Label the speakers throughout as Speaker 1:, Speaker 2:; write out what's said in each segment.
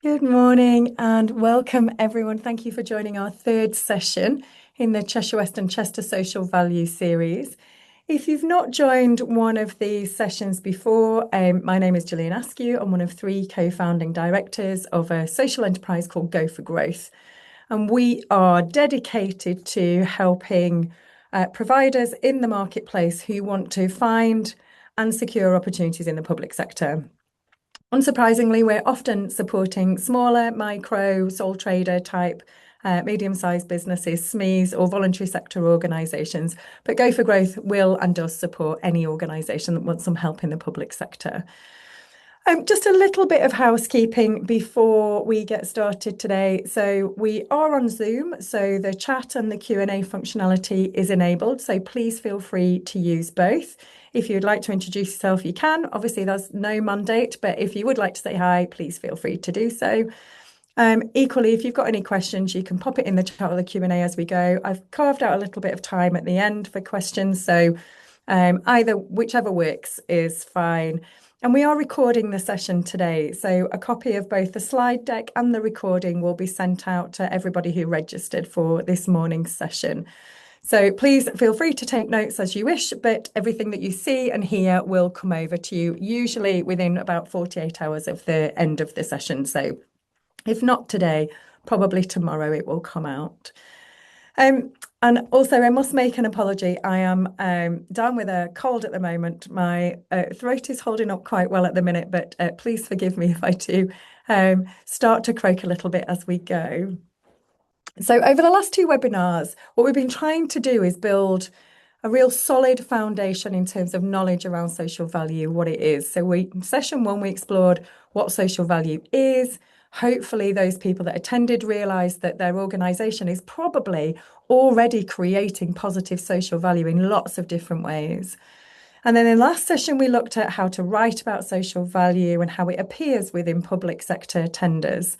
Speaker 1: Good morning and welcome everyone. Thank you for joining our third session in the Cheshire West and Chester Social Value series. If you've not joined one of these sessions before, my name is Gillian Askew. I'm one of three co-founding directors of a social enterprise called Go for Growth. And we are dedicated to helping providers in the marketplace who want to find and secure opportunities in the public sector. Unsurprisingly, we're often supporting smaller, micro, sole trader type, medium-sized businesses, SMEs, or voluntary sector organisations. But Go for Growth will and does support any organisation that wants some help in the public sector. Just a little bit of housekeeping before we get started today. So we are on Zoom, so the chat and the Q&A functionality is enabled. So please feel free to use both. If you'd like to introduce yourself, you can. Obviously, there's no mandate, but if you would like to say hi, please feel free to do so. Equally, if you've got any questions, you can pop it in the chat or the Q&A as we go. I've carved out a little bit of time at the end for questions, so whichever works is fine. And we are recording the session today, so a copy of both the slide deck and the recording will be sent out to everybody who registered for this morning's session. So please feel free to take notes as you wish, but everything that you see and hear will come over to you, usually within about 48 hours of the end of the session. So if not today, probably tomorrow it will come out. And also, I must make an apology. I am down with a cold at the moment. My throat is holding up quite well at the minute, but please forgive me if I do start to croak a little bit as we go. So over the last two webinars, what we've been trying to do is build a real solid foundation in terms of knowledge around social value, what it is. So in session one, we explored what social value is. Hopefully those people that attended realised that their organisation is probably already creating positive social value in lots of different ways. And then in the last session, we looked at how to write about social value and how it appears within public sector tenders.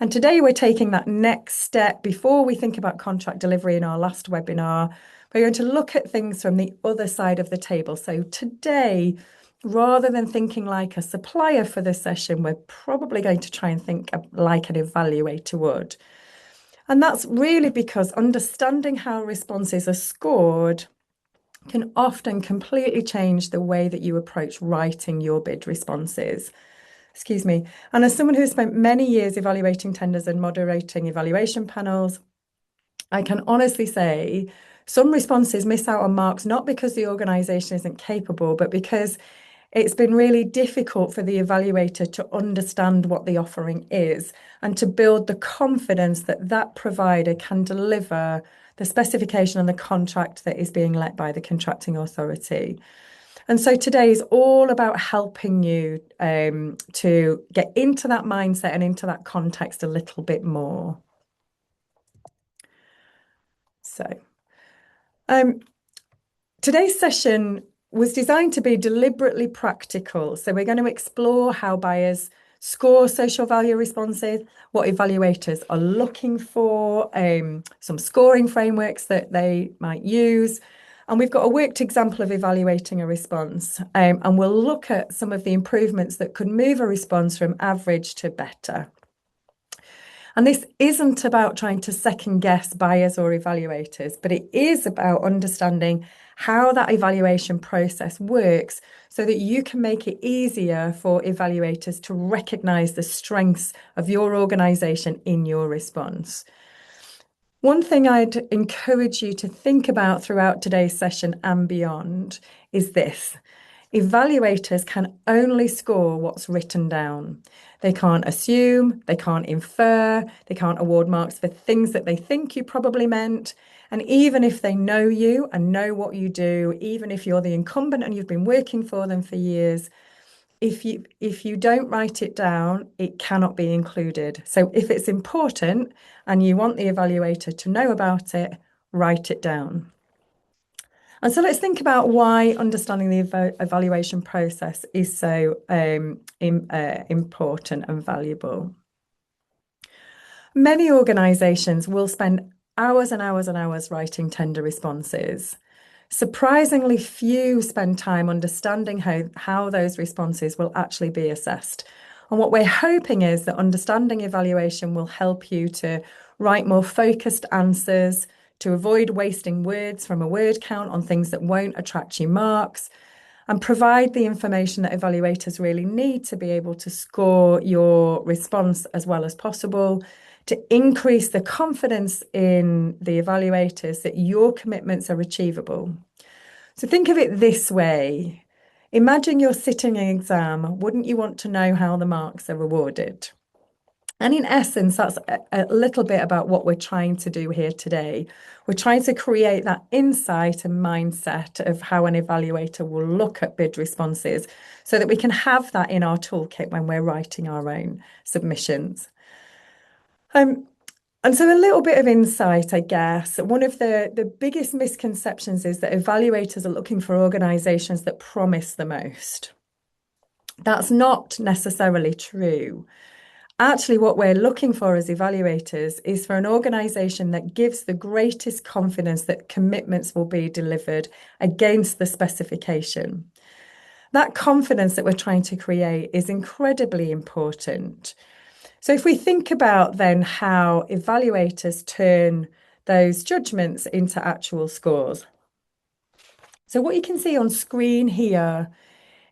Speaker 1: And today we're taking that next step before we think about contract delivery in our last webinar. We're going to look at things from the other side of the table. So today, rather than thinking like a supplier for this session, we're probably going to try and think like an evaluator would. And that's really because understanding how responses are scored can often completely change the way that you approach writing your bid responses. Excuse me. And as someone who spent many years evaluating tenders and moderating evaluation panels, I can honestly say some responses miss out on marks, not because the organisation isn't capable, but because it's been really difficult for the evaluator to understand what the offering is and to build the confidence that that provider can deliver the specification and the contract that is being let by the contracting authority. And so today is all about helping you to get into that mindset and into that context a little bit more. So today's session was designed to be deliberately practical. So we're going to explore how buyers score social value responses, what evaluators are looking for, some scoring frameworks that they might use. And we've got a worked example of evaluating a response, and we'll look at some of the improvements that could move a response from average to better. And this isn't about trying to second guess buyers or evaluators, but it is about understanding how that evaluation process works so that you can make it easier for evaluators to recognise the strengths of your organisation in your response. One thing I'd encourage you to think about throughout today's session and beyond is this. Evaluators can only score what's written down. They can't assume, they can't infer, they can't award marks for things that they think you probably meant. And even if they know you and know what you do, even if you're the incumbent and you've been working for them for years, if you don't write it down, it cannot be included. So if it's important and you want the evaluator to know about it, write it down. And so let's think about why understanding the evaluation process is so important and valuable. Many organisations will spend hours and hours and hours writing tender responses. Surprisingly few spend time understanding how those responses will actually be assessed. And what we're hoping is that understanding evaluation will help you to write more focused answers, to avoid wasting words from a word count on things that won't attract you marks, and provide the information that evaluators really need to be able to score your response as well as possible, to increase the confidence in the evaluators that your commitments are achievable. So think of it this way. Imagine you're sitting an exam. Wouldn't you want to know how the marks are awarded? And in essence, that's a little bit about what we're trying to do here today. We're trying to create that insight and mindset of how an evaluator will look at bid responses so that we can have that in our toolkit when we're writing our own submissions. And so a little bit of insight, I guess. One of the biggest misconceptions is that evaluators are looking for organisations that promise the most. That's not necessarily true. Actually, what we're looking for as evaluators is for an organisation that gives the greatest confidence that commitments will be delivered against the specification. That confidence that we're trying to create is incredibly important. So if we think about then how evaluators turn those judgments into actual scores. So what you can see on screen here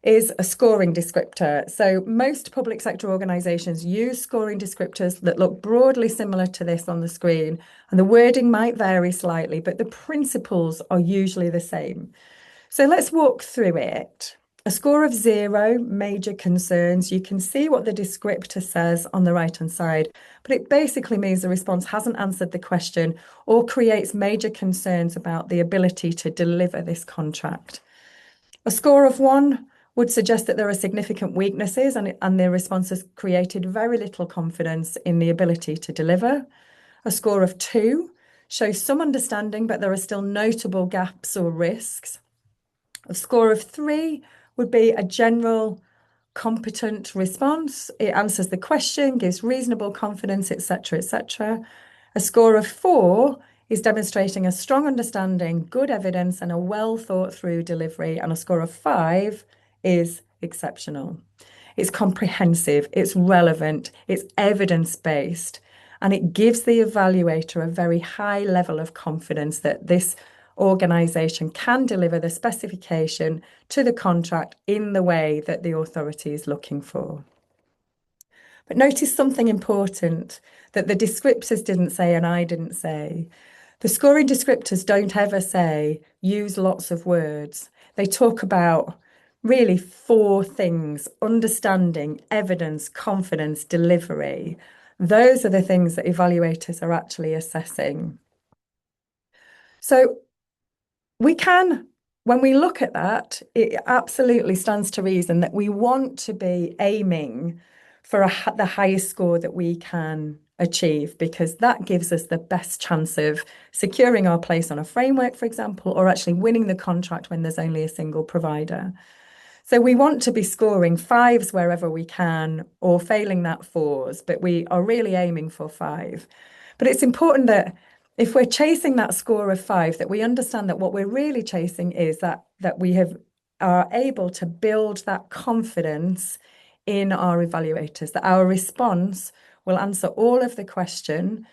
Speaker 1: is a scoring descriptor. So most public sector organisations use scoring descriptors that look broadly similar to this on the screen, and the wording might vary slightly, but the principles are usually the same. So let's walk through it. A score of 0, major concerns. You can see what the descriptor says on the right-hand side, but it basically means the response hasn't answered the question or creates major concerns about the ability to deliver this contract. A score of 1 would suggest that there are significant weaknesses and the response has created very little confidence in the ability to deliver. A score of 2 shows some understanding, but there are still notable gaps or risks. A score of 3 would be a general competent response. It answers the question, gives reasonable confidence, etc., etc. A score of 4 is demonstrating a strong understanding, good evidence, and a well thought through delivery. And a score of 5 is exceptional. It's comprehensive, it's relevant, it's evidence-based, and it gives the evaluator a very high level of confidence that this organisation can deliver the specification to the contract in the way that the authority is looking for. But notice something important that the descriptors didn't say and I didn't say. The scoring descriptors don't ever say use lots of words. They talk about really 4 things: understanding, evidence, confidence, delivery. Those are the things that evaluators are actually assessing. So we can, when we look at that, it absolutely stands to reason that we want to be aiming for the highest score that we can achieve, because that gives us the best chance of securing our place on a framework, for example, or actually winning the contract when there's only a single provider. So we want to be scoring 5s wherever we can, or failing that 4s, but we are really aiming for 5. But it's important that if we're chasing that score of 5, that we understand that what we're really chasing is that we are able to build that confidence in our evaluators, that our response will answer all of the question.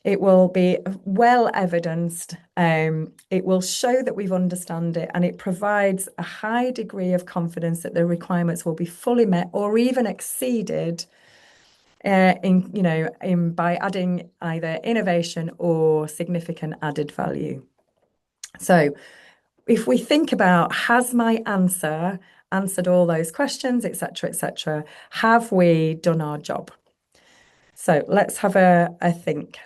Speaker 1: It will be well evidenced. It will show that we've understand it, and it provides a high degree of confidence that the requirements will be fully met or even exceeded by adding either innovation or significant added value. So if we think about, has my answer answered all those questions, etc., etc., have we done our job? So let's have a think.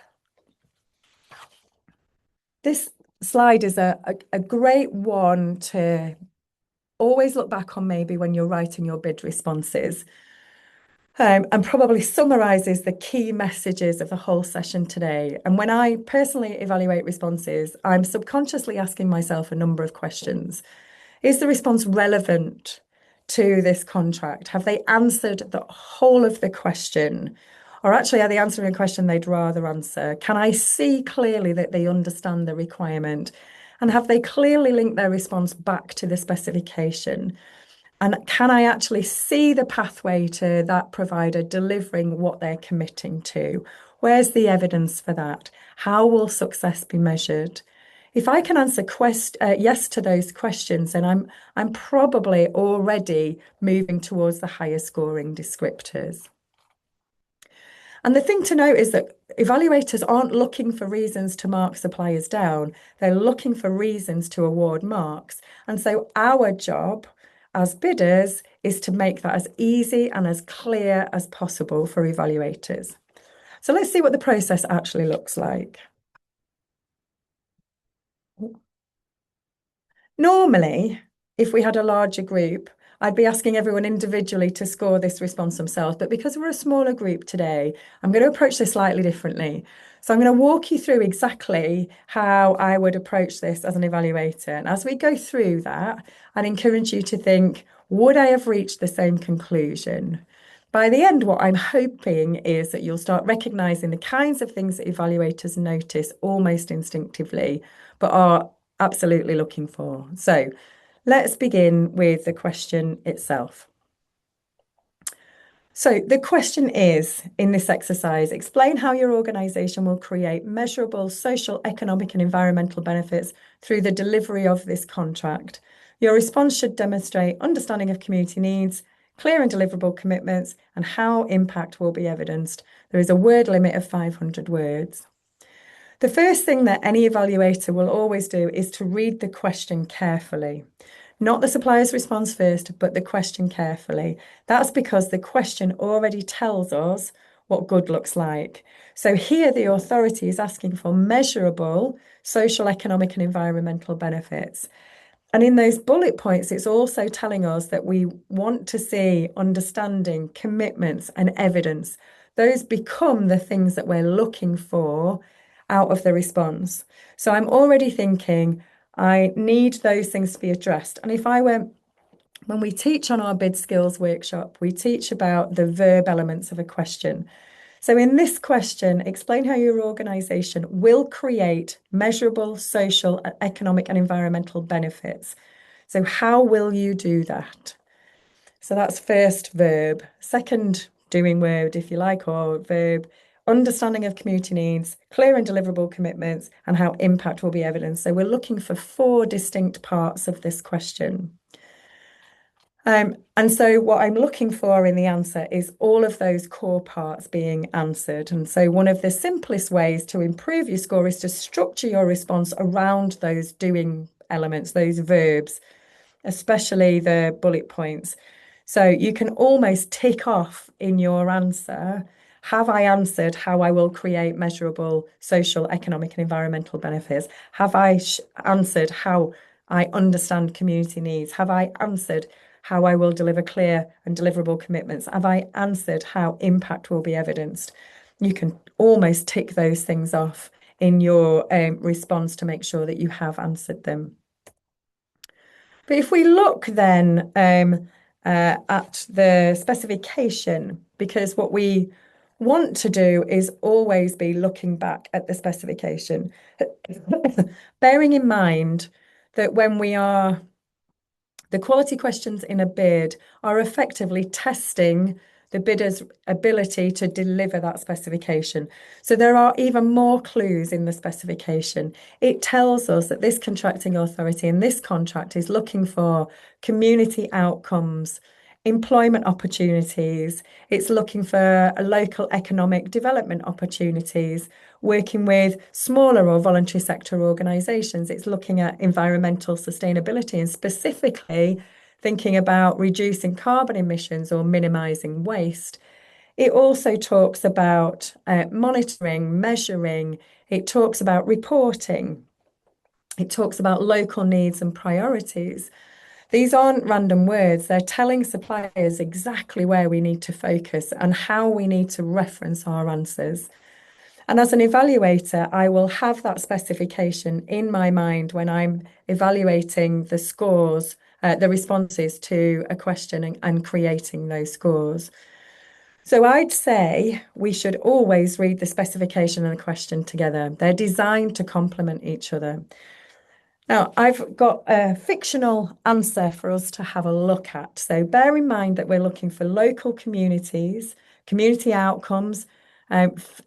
Speaker 1: This slide is a great one to always look back on, maybe when you're writing your bid responses, and probably summarises the key messages of the whole session today. And when I personally evaluate responses, I'm subconsciously asking myself a number of questions. Is the response relevant to this contract? Have they answered the whole of the question? Or actually, are they answering a question they'd rather answer? Can I see clearly that they understand the requirement? And have they clearly linked their response back to the specification? And can I actually see the pathway to that provider delivering what they're committing to? Where's the evidence for that? How will success be measured? If I can answer yes to those questions, then I'm probably already moving towards the higher scoring descriptors. And the thing to note is that evaluators aren't looking for reasons to mark suppliers down. They're looking for reasons to award marks. And so our job as bidders is to make that as easy and as clear as possible for evaluators. So let's see what the process actually looks like. Normally, if we had a larger group, I'd be asking everyone individually to score this response themselves. But because we're a smaller group today, I'm going to approach this slightly differently. So I'm going to walk you through exactly how I would approach this as an evaluator. And as we go through that, I'd encourage you to think, would I have reached the same conclusion? By the end, what I'm hoping is that you'll start recognizing the kinds of things that evaluators notice almost instinctively, but are absolutely looking for. So let's begin with the question itself. So the question is, in this exercise, explain how your organisation will create measurable social, economic and environmental benefits through the delivery of this contract. Your response should demonstrate understanding of community needs, clear and deliverable commitments, and how impact will be evidenced. There is a word limit of 500 words. The first thing that any evaluator will always do is to read the question carefully. Not the supplier's response first, but the question carefully. That's because the question already tells us what good looks like. So here the authority is asking for measurable social, economic and environmental benefits. And in those bullet points, it's also telling us that we want to see understanding, commitments and evidence. Those become the things that we're looking for out of the response. So I'm already thinking, I need those things to be addressed. And if I went, when we teach on our bid skills workshop, we teach about the verb elements of a question. So in this question, explain how your organisation will create measurable social, economic and environmental benefits. So how will you do that? So that's first verb. Second doing word, if you like, or verb, understanding of community needs, clear and deliverable commitments, and how impact will be evidenced. So we're looking for 4 distinct parts of this question. And so what I'm looking for in the answer is all of those core parts being answered. And so one of the simplest ways to improve your score is to structure your response around those doing elements, those verbs, especially the bullet points. So you can almost tick off in your answer, have I answered how I will create measurable social, economic and environmental benefits? Have I answered how I understand community needs? Have I answered how I will deliver clear and deliverable commitments? Have I answered how impact will be evidenced? You can almost tick those things off in your response to make sure that you have answered them. But if we look then at the specification, because what we want to do is always be looking back at the specification, bearing in mind that when we are the quality questions in a bid are effectively testing the bidder's ability to deliver that specification. So there are even more clues in the specification. It tells us that this contracting authority in this contract is looking for community outcomes, employment opportunities. It's looking for local economic development opportunities, working with smaller or voluntary sector organisations. It's looking at environmental sustainability and specifically thinking about reducing carbon emissions or minimising waste. It also talks about monitoring, measuring. It talks about reporting. It talks about local needs and priorities. These aren't random words. They're telling suppliers exactly where we need to focus and how we need to reference our answers. And as an evaluator, I will have that specification in my mind when I'm evaluating the scores, the responses to a question and creating those scores. So I'd say we should always read the specification and the question together. They're designed to complement each other. Now, I've got a fictional answer for us to have a look at. So bear in mind that we're looking for local communities, community outcomes,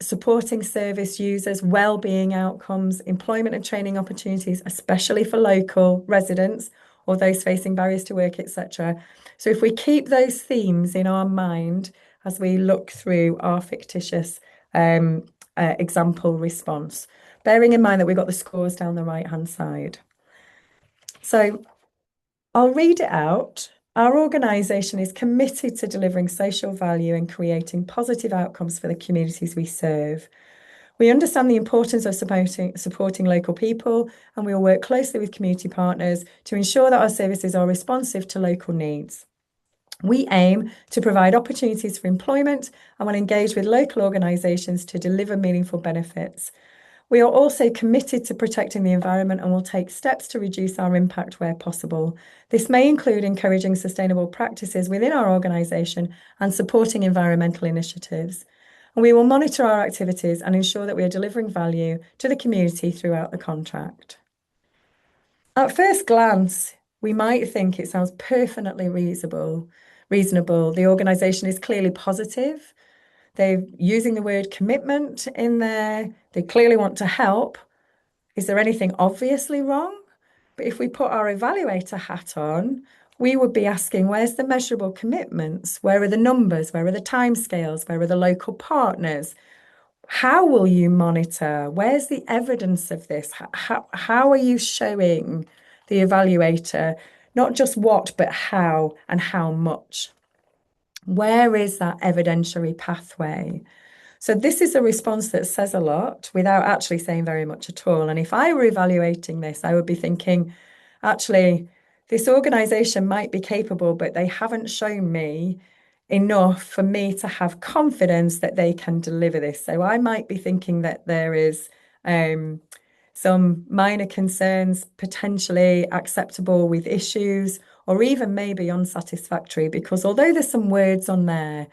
Speaker 1: supporting service users, well-being outcomes, employment and training opportunities, especially for local residents or those facing barriers to work, etc. So if we keep those themes in our mind as we look through our fictitious example response, bearing in mind that we've got the scores down the right-hand side. So I'll read it out. Our organisation is committed to delivering social value and creating positive outcomes for the communities we serve. We understand the importance of supporting local people, and we will work closely with community partners to ensure that our services are responsive to local needs. We aim to provide opportunities for employment and will engage with local organisations to deliver meaningful benefits. We are also committed to protecting the environment and will take steps to reduce our impact where possible. This may include encouraging sustainable practices within our organisation and supporting environmental initiatives. And we will monitor our activities and ensure that we are delivering value to the community throughout the contract. At first glance, we might think it sounds perfectly reasonable. The organisation is clearly positive. They're using the word commitment in there. They clearly want to help. Is there anything obviously wrong? But if we put our evaluator hat on, we would be asking, where's the measurable commitments? Where are the numbers? Where are the timescales? Where are the local partners? How will you monitor? Where's the evidence of this? How are you showing the evaluator not just what, but how and how much? Where is that evidentiary pathway? So this is a response that says a lot without actually saying very much at all. And if I were evaluating this, I would be thinking, actually, this organisation might be capable, but they haven't shown me enough for me to have confidence that they can deliver this. So I might be thinking that there is some minor concerns potentially acceptable with issues or even maybe unsatisfactory, because although there's some words on there,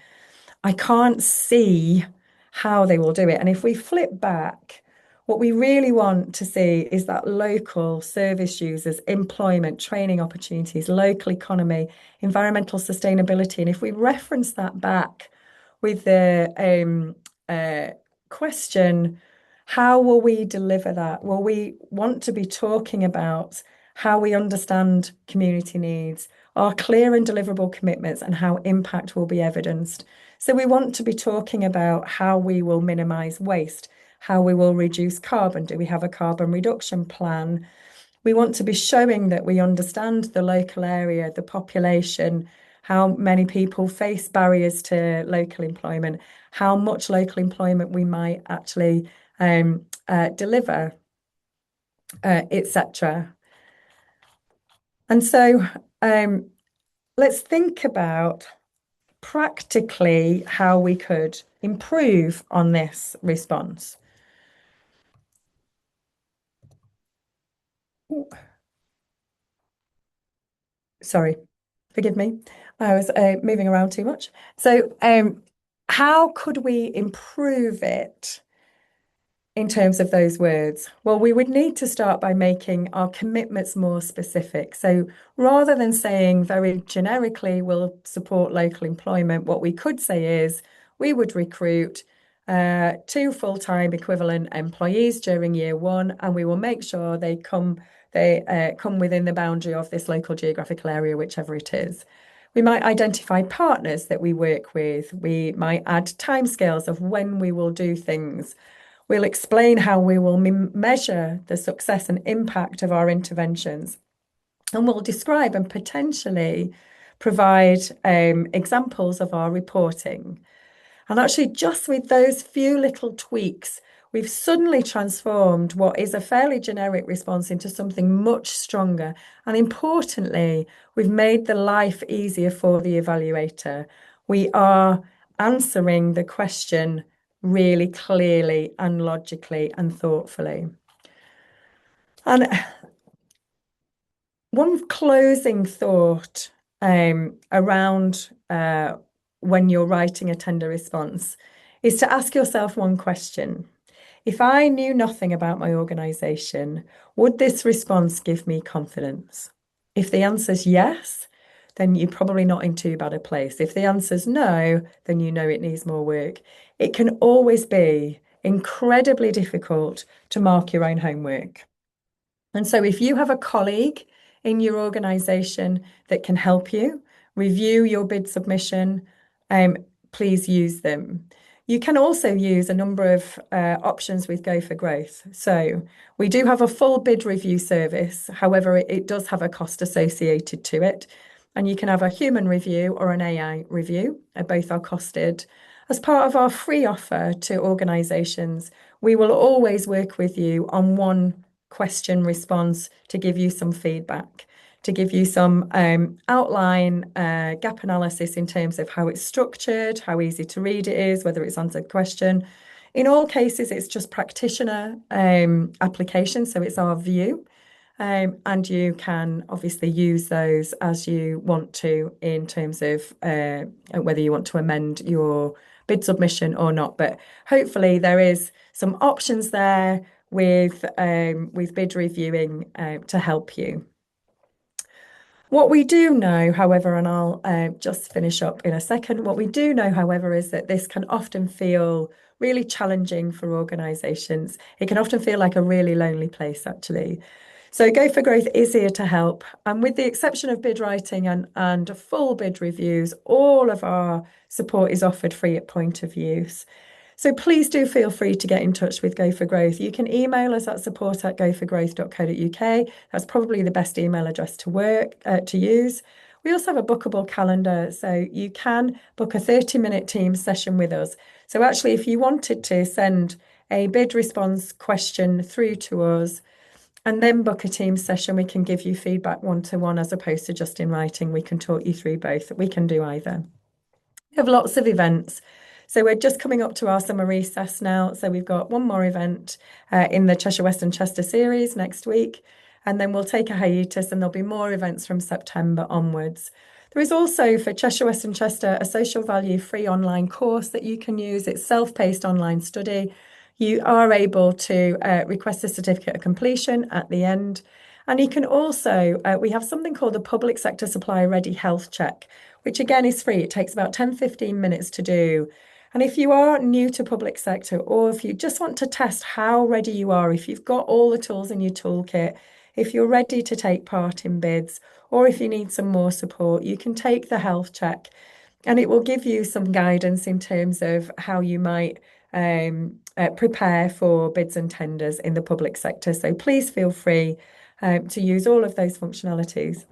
Speaker 1: I can't see how they will do it. And if we flip back, what we really want to see is that local service users, employment, training opportunities, local economy, environmental sustainability. And if we reference that back with the question, how will we deliver that? Well, we want to be talking about how we understand community needs, our clear and deliverable commitments, and how impact will be evidenced. So we want to be talking about how we will minimise waste, how we will reduce carbon. Do we have a carbon reduction plan? We want to be showing that we understand the local area, the population, how many people face barriers to local employment, how much local employment we might actually deliver, etc. And so let's think about practically how we could improve on this response. Ooh, sorry, forgive me. I was moving around too much. So, how could we improve it in terms of those words? Well, we would need to start by making our commitments more specific. So rather than saying very generically, we'll support local employment, what we could say is we would recruit 2 full-time equivalent employees during year 1, and we will make sure they come within the boundary of this local geographical area, whichever it is. We might identify partners that we work with. We might add timescales of when we will do things. We'll explain how we will measure the success and impact of our interventions. And we'll describe and potentially provide examples of our reporting. And actually, just with those few little tweaks, we've suddenly transformed what is a fairly generic response into something much stronger. And importantly, we've made the life easier for the evaluator. We are answering the question really clearly and logically and thoughtfully. And one closing thought around when you're writing a tender response is to ask yourself one question. If I knew nothing about my organization, would this response give me confidence? If the answer's yes, then you're probably not in too bad a place. If the answer's no, then you know it needs more work. It can always be incredibly difficult to mark your own homework. And so, if you have a colleague in your organization that can help you review your bid submission, um, please use them. You can also use a number of options with Go for Growth. So, we do have a full bid review service. However, it does have a cost associated to it. And you can have a human review or an AI review. Both are costed. As part of our free offer to organizations, we will always work with you on one question response to give you some feedback, to give you some outline gap analysis in terms of how it's structured, how easy to read it is, whether it's answered question. In all cases, it's just practitioner application, so it's our view. And you can obviously use those as you want to in terms of whether you want to amend your bid submission or not. But hopefully there is some options there with bid reviewing to help you. What we do know, however, and I'll just finish up in a second, what we do know, however, is that this can often feel really challenging for organisations. It can often feel like a really lonely place, actually. So Go for Growth is here to help. And with the exception of bid writing and full bid reviews, all of our support is offered free at point of use. So please do feel free to get in touch with Go for Growth. You can email us at support@goforgrowth.co.uk. That's probably the best email address to use. We also have a bookable calendar, so you can book a 30-minute Teams session with us. So actually, if you wanted to send a bid response question through to us and then book a Teams session, we can give you feedback one-to-one as opposed to just in writing. We can talk you through both. We can do either. We have lots of events. So we're just coming up to our summer recess now. So we've got one more event in the Cheshire West and Chester series next week. And then we'll take a hiatus and there'll be more events from September onwards. There is also for Cheshire West and Chester a social value free online course that you can use. It's self-paced online study. You are able to request a certificate of completion at the end. And you can also, we have something called the Public Sector Supply Ready Health Check, which again is free. It takes about 10-15 minutes to do. And if you are new to public sector, or if you just want to test how ready you are, if you've got all the tools in your toolkit, if you're ready to take part in bids, or if you need some more support, you can take the health check and it will give you some guidance in terms of how you might prepare for bids and tenders in the public sector. So please feel free to use all of those functionalities.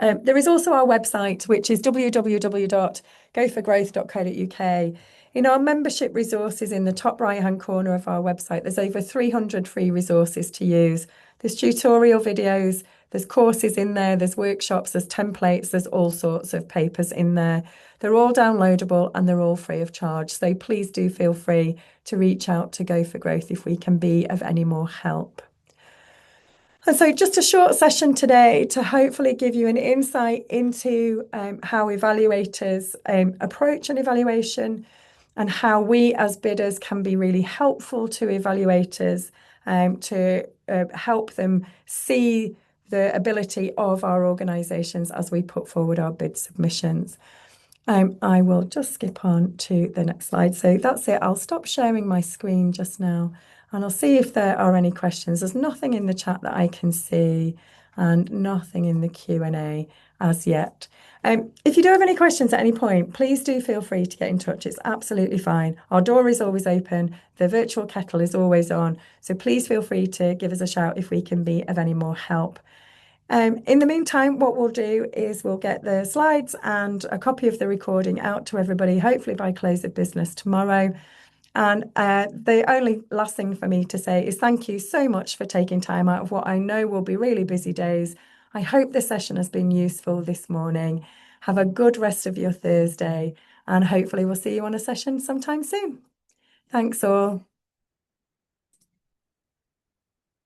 Speaker 1: There is also our website, which is www.goforgrowth.co.uk. In our membership resources in the top right-hand corner of our website, there's over 300 free resources to use. There's tutorial videos, there's courses in there, there's workshops, there's templates, there's all sorts of papers in there. They're all downloadable and they're all free of charge. So please do feel free to reach out to Go for Growth if we can be of any more help. And so just a short session today to hopefully give you an insight into how evaluators approach an evaluation and how we as bidders can be really helpful to evaluators to help them see the ability of our organisations as we put forward our bid submissions. I will just skip on to the next slide. So that's it. I'll stop sharing my screen just now. And I'll see if there are any questions. There's nothing in the chat that I can see and nothing in the Q&A as yet. If you do have any questions at any point, please do feel free to get in touch. It's absolutely fine. Our door is always open. The virtual kettle is always on. So please feel free to give us a shout if we can be of any more help. In the meantime, what we'll do is we'll get the slides and a copy of the recording out to everybody, hopefully by close of business tomorrow. And the only last thing for me to say is thank you so much for taking time out of what I know will be really busy days. I hope the session has been useful this morning. Have a good rest of your Thursday, and hopefully we'll see you on a session sometime soon. Thanks all.